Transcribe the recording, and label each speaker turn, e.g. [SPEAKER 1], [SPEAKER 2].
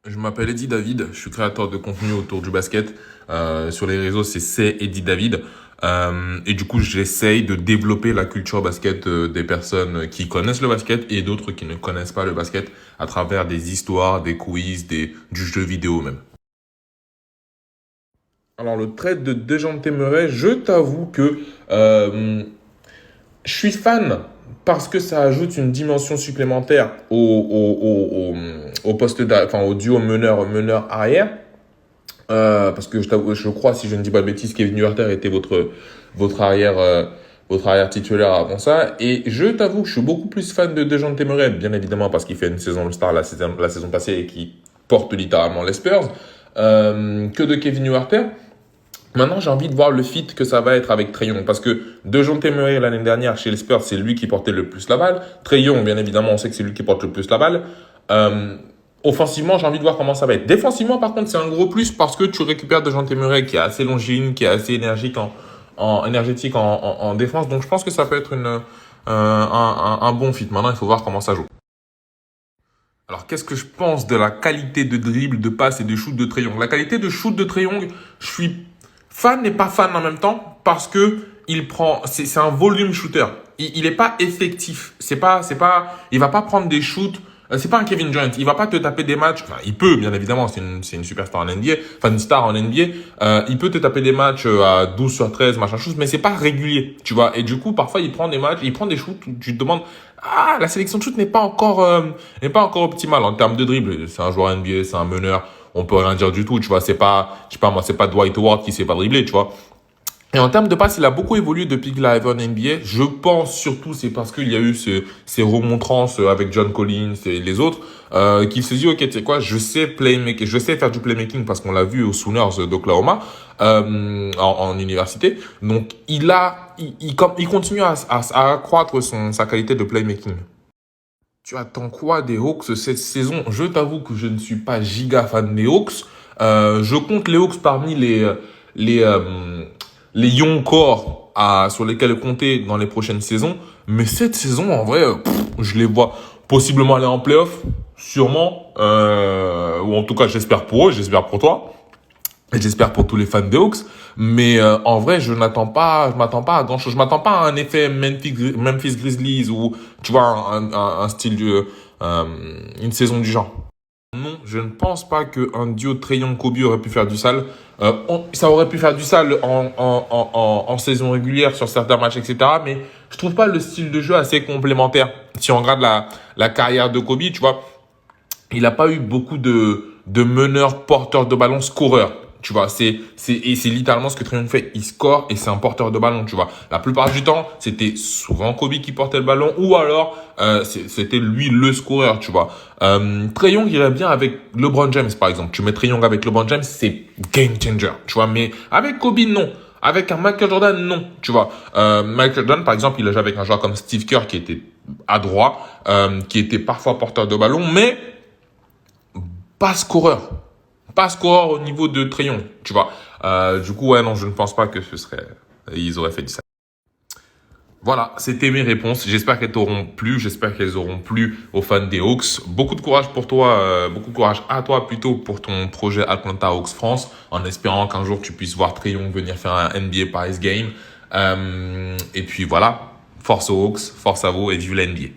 [SPEAKER 1] Je m'appelle Eddie David, je suis créateur de contenu autour du basket. Sur les réseaux, c'est Eddie David. Et du coup, j'essaye de développer la culture basket des personnes qui connaissent le basket et d'autres qui ne connaissent pas le basket à travers des histoires, des quiz, du jeu vidéo même. Alors, le trade de Dejounte Murray, je t'avoue que je suis fan parce que ça ajoute une dimension supplémentaire au poste enfin, au duo meneur arrière. Parce que je crois, si je ne dis pas de bêtises, Kevin Huerter était votre arrière, votre arrière titulaire avant ça. Et je t'avoue que je suis beaucoup plus fan de Dejounte Murray, bien évidemment, parce qu'il fait une saison All-Star la saison passée et qui porte littéralement les Spurs, que de Kevin Huerter. Maintenant, j'ai envie de voir le fit que ça va être avec Trae Young, parce que Dejounte Murray l'année dernière chez les Spurs, c'est lui qui portait le plus la balle. Trae Young, bien évidemment, on sait que c'est lui qui porte le plus la balle. Offensivement, j'ai envie de voir comment ça va être. Défensivement, par contre, c'est un gros plus parce que tu récupères Dejounte Murray qui est assez longiligne, qui est assez énergétique en défense. Donc, je pense que ça peut être un bon fit. Maintenant, il faut voir comment ça joue. Alors, qu'est-ce que je pense de la qualité de dribble, de passe et de shoot de Trae Young? La qualité de shoot de Trae Young, je suis fan et pas fan en même temps parce que c'est un volume shooter. Il est pas effectif. Il va pas prendre des shoots. C'est pas un Kevin Durant. Il va pas te taper des matchs. Enfin, il peut, bien évidemment. C'est une superstar en NBA. Enfin, une star en NBA. Il peut te taper des matchs à 12 sur 13, machin chose, mais c'est pas régulier, tu vois. Et du coup, parfois, il prend des matchs, il prend des shoots où tu te demandes, la sélection de shoot n'est pas encore optimale en termes de dribble. C'est un joueur NBA, c'est un meneur. On peut rien dire du tout, tu vois. C'est pas, je sais pas moi, c'est pas Dwight Howard qui sait pas dribbler, tu vois. Et en termes de passe, il a beaucoup évolué depuis qu'il est arrivé en NBA. Je pense surtout c'est parce qu'il y a eu ces remontrances avec John Collins et les autres qu'il se dit ok, tu sais quoi, je sais faire du playmaking parce qu'on l'a vu aux Sooners d'Oklahoma en université. Donc il continue à accroître sa qualité de playmaking. Tu attends quoi des Hawks cette saison? Je t'avoue que je ne suis pas giga fan des Hawks. Je compte les Hawks parmi les, euh, les young core sur lesquels compter dans les prochaines saisons. Mais cette saison, en vrai, je les vois possiblement aller en playoff, sûrement. Ou en tout cas, j'espère pour eux, j'espère pour toi. Et j'espère pour tous les fans des Hawks. Mais en vrai, je m'attends pas à grand chose. Je m'attends pas à un effet Memphis Grizzlies ou, tu vois, un style une saison du genre. Non, je ne pense pas qu'un duo Trae Young-Kobe aurait pu faire du sale. Ça aurait pu faire du sale en saison régulière sur certains matchs, etc. Mais je trouve pas le style de jeu assez complémentaire. Si on regarde la carrière de Kobe, tu vois, il n'a pas eu beaucoup de meneurs, porteurs de ballon, scoreurs. Tu vois, et c'est littéralement ce que Trae Young fait. Il score et c'est un porteur de ballon, tu vois. La plupart du temps, c'était souvent Kobe qui portait le ballon ou alors c'était lui le scoreur, tu vois. Trae Young irait bien avec LeBron James, par exemple. Tu mets Trae Young avec LeBron James, c'est game changer, tu vois. Mais avec Kobe, non. Avec un Michael Jordan, non, tu vois. Michael Jordan, par exemple, il a joué avec un joueur comme Steve Kerr qui était adroit, qui était parfois porteur de ballon, mais pas scoreur. Pas scoreur au niveau de Trae Young, tu vois. Du coup, ouais, non, je ne pense pas que ils auraient fait du ça. Voilà, c'était mes réponses. J'espère qu'elles t'auront plu. J'espère qu'elles auront plu aux fans des Hawks. Beaucoup de courage pour toi, beaucoup de courage à toi plutôt pour ton projet Atlanta Hawks France, en espérant qu'un jour tu puisses voir Trae Young venir faire un NBA Paris Game. Et puis voilà, force aux Hawks, force à vous et vive la NBA.